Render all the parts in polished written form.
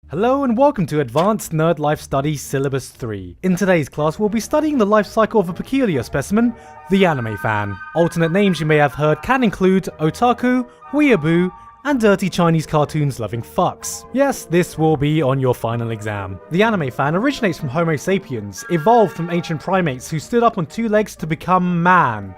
Hello and welcome to Advanced Nerd Life Studies Syllabus 3. In today's class we'll be studying the life cycle of a peculiar specimen, the anime fan. Alternate names you may have heard can include otaku, weeaboo, and dirty Chinese cartoons loving fucks. Yes, this will be on your final exam. The anime fan originates from Homo sapiens, evolved from ancient primates who stood up on two legs to become man,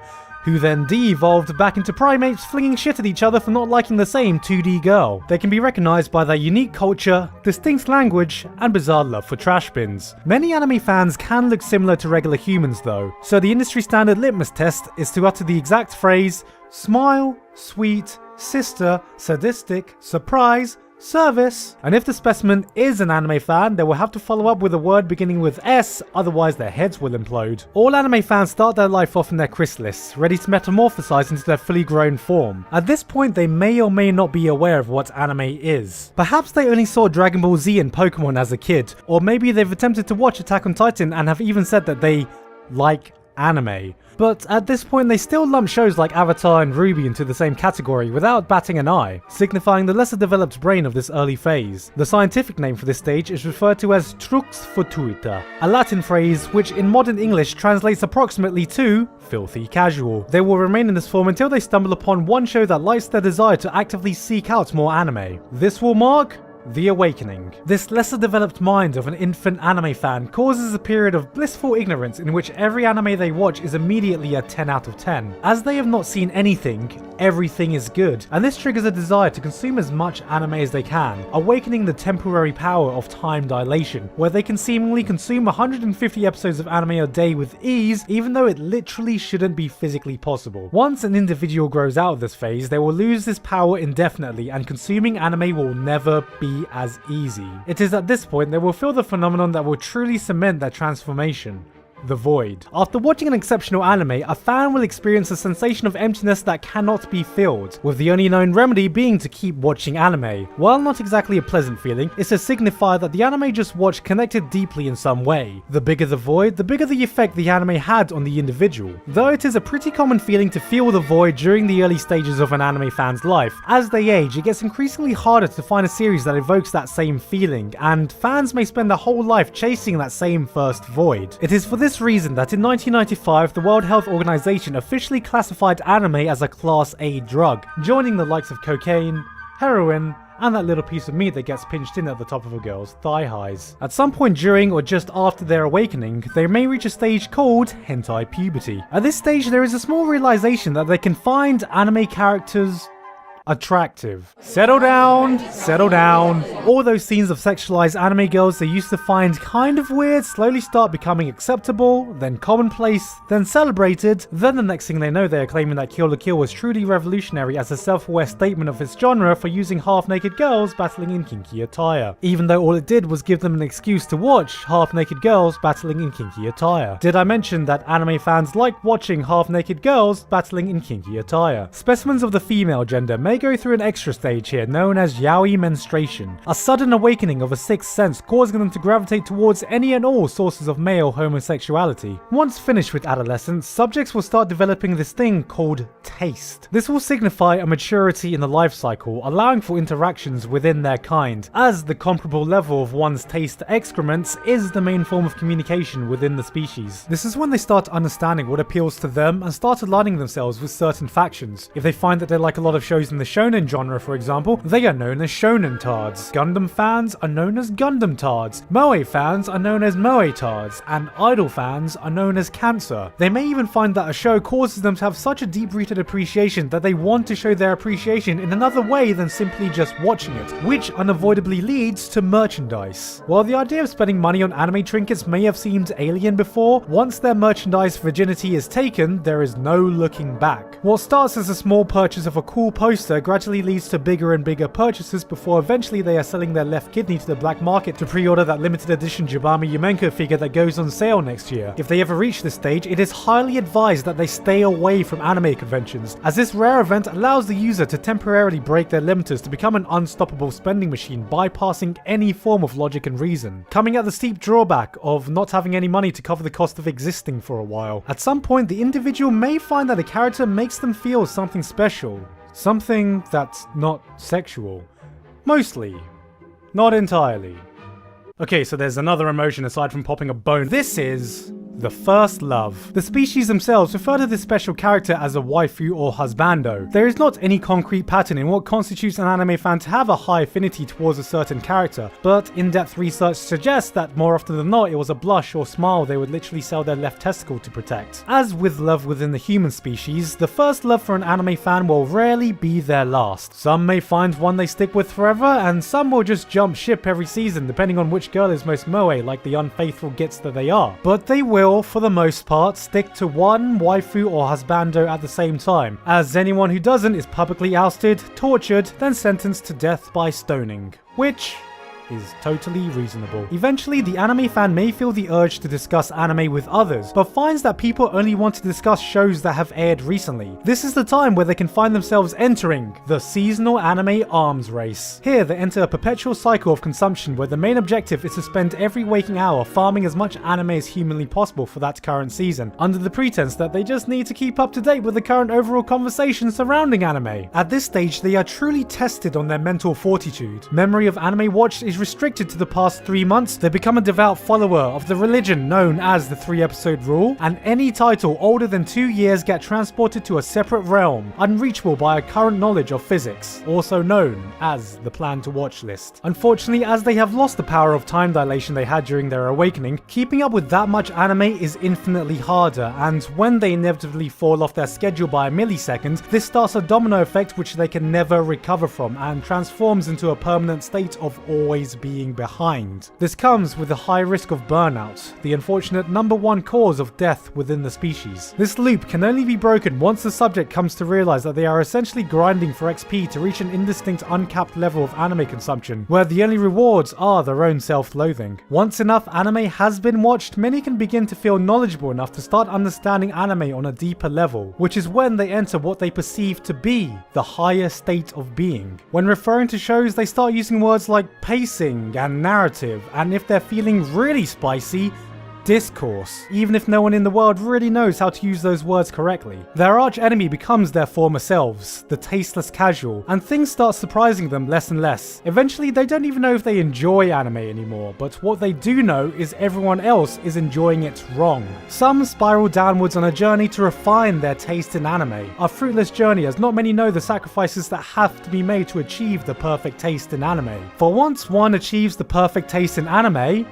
who then de-evolved back into primates flinging shit at each other for not liking the same 2D girl. They can be recognised by their unique culture, distinct language, and bizarre love for trash bins. Many anime fans can look similar to regular humans though, so the industry standard litmus test is to utter the exact phrase, smile, sweet, sister, sadistic, surprise, service. And if the specimen is an anime fan, they will have to follow up with a word beginning with S, otherwise their heads will implode. All anime fans start their life off in their chrysalids, ready to metamorphosize into their fully grown form. At this point they may or may not be aware of what anime is. Perhaps they only saw Dragon Ball Z and Pokemon as a kid, or maybe they've attempted to watch Attack on Titan and have even said that they like anime. But at this point they still lump shows like Avatar and RWBY into the same category without batting an eye, signifying the lesser developed brain of this early phase. The scientific name for this stage is referred to as trux fortuita, a Latin phrase which in modern English translates approximately to filthy casual. They will remain in this form until they stumble upon one show that lights their desire to actively seek out more anime. This will mark the awakening. This lesser developed mind of an infant anime fan causes a period of blissful ignorance in which every anime they watch is immediately a 10 out of 10. As they have not seen anything, everything is good, and this triggers a desire to consume as much anime as they can, awakening the temporary power of time dilation, where they can seemingly consume 150 episodes of anime a day with ease, even though it literally shouldn't be physically possible. Once an individual grows out of this phase, they will lose this power indefinitely, and consuming anime will never be as easy. It is at this point they will feel the phenomenon that will truly cement their transformation. The void. After watching an exceptional anime, a fan will experience a sensation of emptiness that cannot be filled, with the only known remedy being to keep watching anime. While not exactly a pleasant feeling, it's a signifier that the anime just watched connected deeply in some way. The bigger the void, the bigger the effect the anime had on the individual. Though it is a pretty common feeling to feel the void during the early stages of an anime fan's life, as they age it gets increasingly harder to find a series that evokes that same feeling, and fans may spend their whole life chasing that same first void. It is for this reason that in 1995 the World Health Organization officially classified anime as a Class A drug, joining the likes of cocaine, heroin, and that little piece of meat that gets pinched in at the top of a girl's thigh highs. At some point during or just after their awakening, they may reach a stage called hentai puberty. At this stage there is a small realization that they can find anime characters attractive. Settle down, settle down. All those scenes of sexualized anime girls they used to find kind of weird slowly start becoming acceptable, then commonplace, then celebrated, then the next thing they know they are claiming that Kill la Kill was truly revolutionary as a self-aware statement of its genre for using half-naked girls battling in kinky attire, even though all it did was give them an excuse to watch half-naked girls battling in kinky attire. Did I mention that anime fans like watching half-naked girls battling in kinky attire? Specimens of the female gender may go through an extra stage here known as yaoi menstruation, a sudden awakening of a sixth sense causing them to gravitate towards any and all sources of male homosexuality. Once finished with adolescence, subjects will start developing this thing called taste. This will signify a maturity in the life cycle, allowing for interactions within their kind, as the comparable level of one's taste to excrements is the main form of communication within the species. This is when they start understanding what appeals to them and start aligning themselves with certain factions. If they find that they like a lot of shows in the shonen genre, for example, they are known as shonen tards. Gundam fans are known as Gundam tards. Moe fans are known as Moe tards, and idol fans are known as cancer. They may even find that a show causes them to have such a deep-rooted appreciation that they want to show their appreciation in another way than simply just watching it, which unavoidably leads to merchandise. While the idea of spending money on anime trinkets may have seemed alien before, once their merchandise virginity is taken, there is no looking back. What starts as a small purchase of a cool poster gradually leads to bigger and bigger purchases before eventually they are selling their left kidney to the black market to pre-order that limited edition Jabami Yumenko figure that goes on sale next year. If they ever reach this stage, it is highly advised that they stay away from anime conventions, as this rare event allows the user to temporarily break their limiters to become an unstoppable spending machine, bypassing any form of logic and reason, coming at the steep drawback of not having any money to cover the cost of existing for a while. At some point, the individual may find that a character makes them feel something special. Something that's not sexual. Mostly. Not entirely. Okay, so there's another emotion aside from popping a bone. This is the first love. The species themselves refer to this special character as a waifu or husbando. There is not any concrete pattern in what constitutes an anime fan to have a high affinity towards a certain character, but in-depth research suggests that more often than not it was a blush or smile they would literally sell their left testicle to protect. As with love within the human species, the first love for an anime fan will rarely be their last. Some may find one they stick with forever, and some will just jump ship every season depending on which girl is most moe like the unfaithful gits that they are. But they will, for the most part, stick to one waifu or husbando at the same time, as anyone who doesn't is publicly ousted, tortured, then sentenced to death by stoning. Which is totally reasonable. Eventually, the anime fan may feel the urge to discuss anime with others, but finds that people only want to discuss shows that have aired recently. This is the time where they can find themselves entering the seasonal anime arms race. Here, they enter a perpetual cycle of consumption where the main objective is to spend every waking hour farming as much anime as humanly possible for that current season, under the pretense that they just need to keep up to date with the current overall conversation surrounding anime. At this stage, they are truly tested on their mental fortitude. Memory of anime watched is restricted to the past 3 months. They become a devout follower of the religion known as the 3-episode rule, and any title older than 2 years get transported to a separate realm, unreachable by a current knowledge of physics, also known as the plan to watch list. Unfortunately, as they have lost the power of time dilation they had during their awakening, keeping up with that much anime is infinitely harder, and when they inevitably fall off their schedule by a millisecond, this starts a domino effect which they can never recover from, and transforms into a permanent state of always being behind. This comes with a high risk of burnout, the unfortunate #1 cause of death within the species. This loop can only be broken once the subject comes to realize that they are essentially grinding for XP to reach an indistinct uncapped level of anime consumption, where the only rewards are their own self-loathing. Once enough anime has been watched, many can begin to feel knowledgeable enough to start understanding anime on a deeper level, which is when they enter what they perceive to be the higher state of being. When referring to shows, they start using words like pacing and narrative, and if they're feeling really spicy, discourse, even if no one in the world really knows how to use those words correctly. Their arch enemy becomes their former selves, the tasteless casual, and things start surprising them less and less. Eventually, they don't even know if they enjoy anime anymore, but what they do know is everyone else is enjoying it wrong. Some spiral downwards on a journey to refine their taste in anime, a fruitless journey as not many know the sacrifices that have to be made to achieve the perfect taste in anime. For once one achieves the perfect taste in anime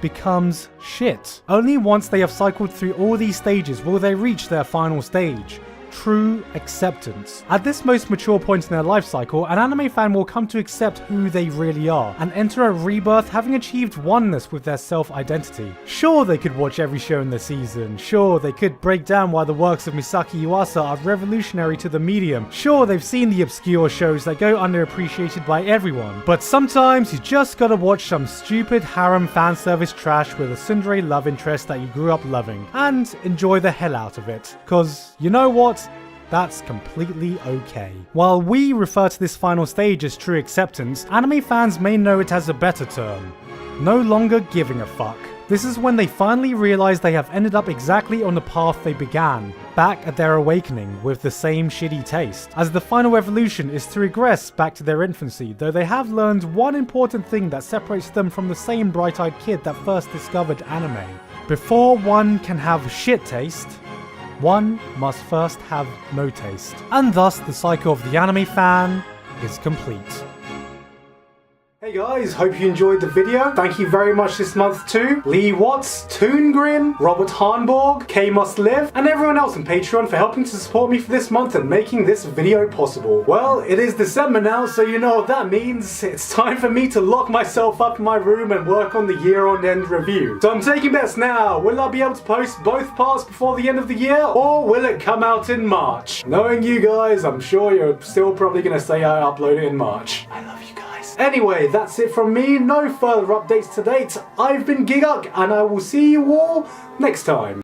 becomes shit. Only once they have cycled through all these stages will they reach their final stage. True acceptance. At this most mature point in their life cycle, an anime fan will come to accept who they really are, and enter a rebirth having achieved oneness with their self-identity. Sure, they could watch every show in the season. Sure, they could break down why the works of Misaki Yuasa are revolutionary to the medium. Sure, they've seen the obscure shows that go underappreciated by everyone. But sometimes you just gotta watch some stupid harem fanservice trash with a tsundere love interest that you grew up loving, and enjoy the hell out of it. Cause, you know what? That's completely okay. While we refer to this final stage as true acceptance, anime fans may know it as a better term: no longer giving a fuck. This is when they finally realize they have ended up exactly on the path they began, back at their awakening with the same shitty taste, as the final evolution is to regress back to their infancy, though they have learned one important thing that separates them from the same bright-eyed kid that first discovered anime. Before one can have shit taste, one must first have no taste. And thus the cycle of the anime fan is complete. Hey guys, hope you enjoyed the video. Thank you very much this month to Lee Watts, Toongrim, Robert Harnborg, K Must Live, and everyone else on Patreon for helping to support me for this month and making this video possible. Well, it is December now, so you know what that means. It's time for me to lock myself up in my room and work on the year-on-end review. So I'm taking bets now. Will I be able to post both parts before the end of the year, or will it come out in March? Knowing you guys, I'm sure you're still probably gonna say I upload it in March. I love you guys. Anyway, that's it from me. No further updates to date. I've been Giguk, and I will see you all next time.